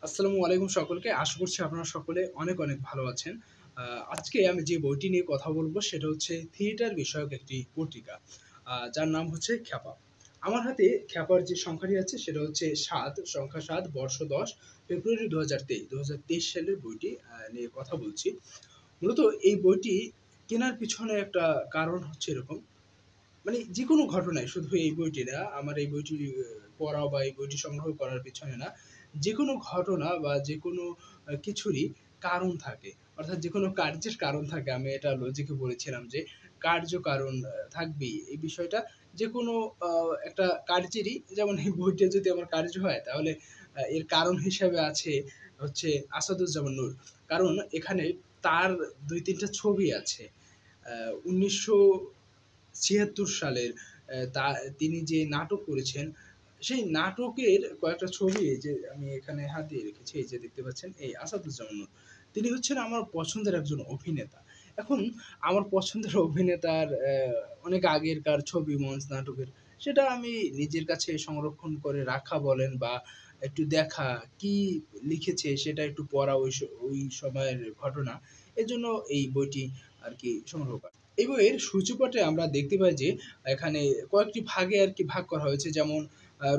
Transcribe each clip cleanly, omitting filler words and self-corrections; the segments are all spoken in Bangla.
আসসালামু আলাইকুম সকলকে। আশা করছি আপনারা সকলে অনেক, অনেক ভালো আছেন। আজকে আমি যে বইটি নিয়ে কথা বলব সেটা হচ্ছে থিয়েটার বিষয়ক একটি পত্রিকা। যার নাম হচ্ছে খ্যাপা। আমার হাতে খ্যাপার যে সংখ্যাটি আছে সেটা হচ্ছে ৭, সংখ্যা ৭, বর্ষ ১০, ফেব্রুয়ারি ২০২৩। ২০২৩ সালের বইটি নিয়ে কথা বলছি। মূলত এই বইটি কেনার পিছনে একটা কারণ হচ্ছে এরকম, মানে যেকোনো ঘটনায় শুধু এই বইটি না, আমার এই বইটি পড়া বা এই বইটি সংগ্রহ করার পেছনে না, যেকোনো ঘটনা বা যেকোনো কিছুরই কারণ থাকে। অর্থাৎ যেকোনো কার্যের কারণ থাকে। আমি এটা লজিকে বলেছিলাম যে কার্য-কারণ থাকবেই। এই বিষয়টা যেকোনো আ একটা কার্যেরই, যেমন এই বইটা যদি আমার কার্য হয় তাহলে এর কারণ হিসাবে আছে হচ্ছে আসাদুজ্জামান নূর। কারণ এখানে তার ২-৩ টা ছবি আছে। ১৯৭৬ সালের তিনি যে নাটক করেছেন, সেই নাটকের কয়েকটা ছবি এই যে আমি এখানে হাত দিয়ে রেখেছি। এই যে দেখতে পাচ্ছেন, এই আসাদুজ্জামান নূর। তিনি হচ্ছেন আমার পছন্দের একজন অভিনেতা। এখন আমার পছন্দের অভিনেতার অনেক আগেরকার ছবি, মঞ্চ নাটকের, সেটা আমি নিজের কাছে সংরক্ষণ করে রাখা বলেন বা একটু দেখা, কি লিখেছে সেটা একটু পড়া ওই সময়ের ঘটনা। এজন্য এই বইটি আরকি সংগ্রহ করা। এই বইয়ের সূচিপটে আমরা দেখতে পাই যে এখানে কয়েকটি ভাগে আরকি ভাগ করা হয়েছে। যেমন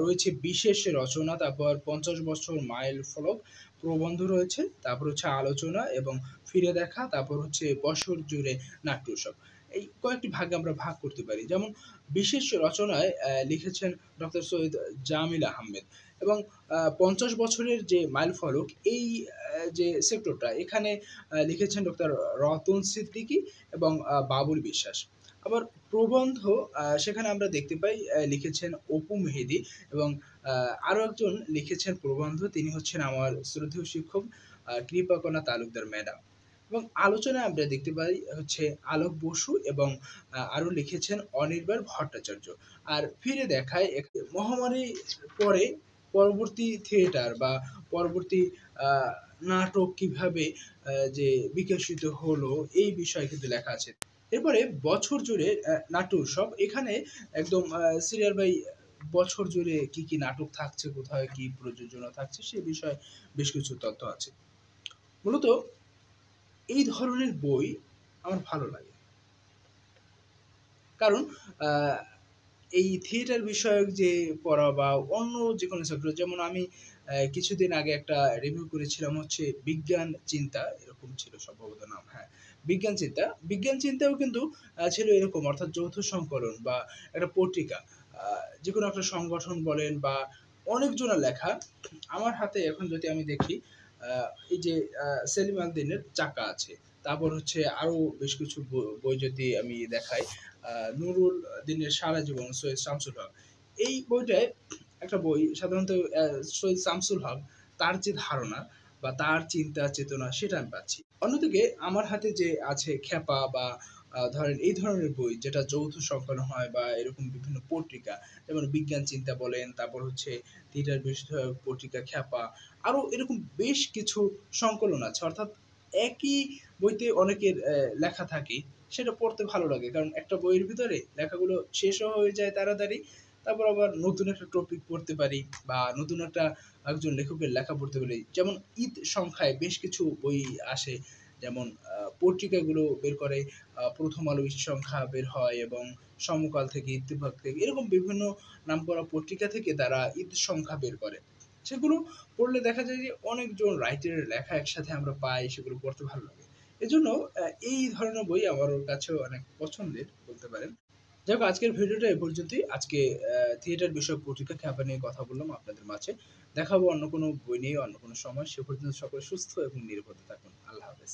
রয়েছে বিশেষ রচনা, তারপর ৫০ বছর মাইল ফলক, প্রবন্ধ রয়েছে, তারপর হচ্ছে আলোচনা এবং ফিরে দেখা, তারপর হচ্ছে বছর জুড়ে নাট্য উৎসব। এই কয়েকটি ভাগে আমরা ভাগ করতে পারি। যেমন বিশেষ রচনায় লিখেছেন ডক্টর সৈয়দ জামিল আহমেদ এবং ৫০ বছরের যে মাইলফলক, এই যে সেক্টরটা, এখানে লিখেছেন ডক্টর রতন সিদ্দিকী এবং বাবুল বিশ্বাস। আবার প্রবন্ধ, সেখানে আমরা দেখতে পাই লিখেছেন অপু মেহেদী এবং আ আরো একজন লিখেছেন প্রবন্ধ। তিনি হচ্ছেন আমার শ্রদ্ধেয় শিক্ষক কৃপাকণা তালুকদার ম্যাডাম। এবং আলোচনায় আমরা দেখতে পাই হচ্ছে আলোক বসু এবং আরো লিখেছেন অনির্বাণ ভট্টাচার্য। আর ফিরে দেখায় মহামারীর পরে পরবর্তী থিয়েটার বা পরবর্তী আ নাটক কিভাবে যে বিকশিত হলো, এই বিষয়ে কিন্তু লেখা আছে। এরপরে বছর জুড়ে নাট্য উৎসব। এখানে একদম সিরিয়াল বাই বছর জুড়ে কি, কি নাটক থাকছে, কোথায় কি প্রযোজনা থাকছে সে বিষয়ে বেশ কিছু তথ্য আছে। মূলত এই ধরনের বই আমার ভালো লাগে। কারণ আ এই থিয়েটার বিষয়ক যে পড়া বা অন্য যেকোনো সেক্টর, যেমন আমি কিছুদিন আগে একটা রিভিউ করেছিলাম হচ্ছে 'বিজ্ঞান চিন্তা', এরকম ছিল সম্ভবত নাম। হ্যাঁ, 'বিজ্ঞান চিন্তা'। 'বিজ্ঞান চিন্তা'ও কিন্তু ছিল এরকম, অর্থাৎ যৌথ সংকলন বা একটা পত্রিকা। আ যেকোনো একটা সংগঠন বলেন বা অনেকজনের লেখা। আমার হাতে এখন যদি আমি দেখি, আ এই যে সেলিম আল দীনের 'চাকা' আছে। তারপর হচ্ছে আরো বেশ কিছু বই যদি আমি দেখাই, আ নুরুল দিনের 'সারা জীবন', সৈয়দ শামসুল হক। এই বইটায় একটা বই সাধারণত সৈয়দ শামসুল হক, তার যে ধারণা বা তার চিন্তা চেতনা সেটা আমি পাচ্ছি। অন্যদিকে আমার হাতে যে আছে খ্যাপা বা ধরেন এই ধরনের বই যেটা যৌথ সংকলন হয় বা এরকম বিভিন্ন পত্রিকা, যেমন 'বিজ্ঞান চিন্তা' বলেন, তারপর হচ্ছে থিয়েটার বিষয়ক পত্রিকা খ্যাপা, আরো এরকম বেশ কিছু সংকলন আছে। অর্থাৎ একই বইতে অনেকের লেখা থাকে, সেটা পড়তে ভালো লাগে। কারণ একটা বইয়ের ভিতরে লেখাগুলো শেষও হয়ে যায় তাড়াতাড়ি। তারপর আবার নতুন একটা টপিক পড়তে পারি বা নতুন একটা একজন লেখকের লেখা পড়তে পারি। যেমন ঈদ সংখ্যায় বেশ কিছু বই আসে। যেমন পত্রিকাগুলো বের করে, 'প্রথম আলো' ঈদ সংখ্যা বের হয় এবং সমকাল থেকে, ইত্তেফাক থেকে, এরকম বিভিন্ন নামকরা পত্রিকা থেকে তারা ঈদ সংখ্যা বের করে। সেগুলো পড়লে দেখা যায় যে অনেকজন রাইটারের লেখা একসাথে আমরা পাই, সেগুলো পড়তে ভালো লাগে। এজন্য এই ধরনের বই আমার কাছেও অনেক পছন্দের বলতে পারেন। যাই হোক, আজকের ভিডিওটা এ পর্যন্তই। আজকে থিয়েটার বিষয়ক পত্রিকা খ্যাপা নিয়ে কথা বললাম আপনাদের মাঝে। দেখা হবে অন্য কোনো বই নিয়ে অন্য কোনো সময়। সে পর্যন্ত সকলে সুস্থ এবং নিরাপদে থাকুন। আল্লাহ হাফেজ।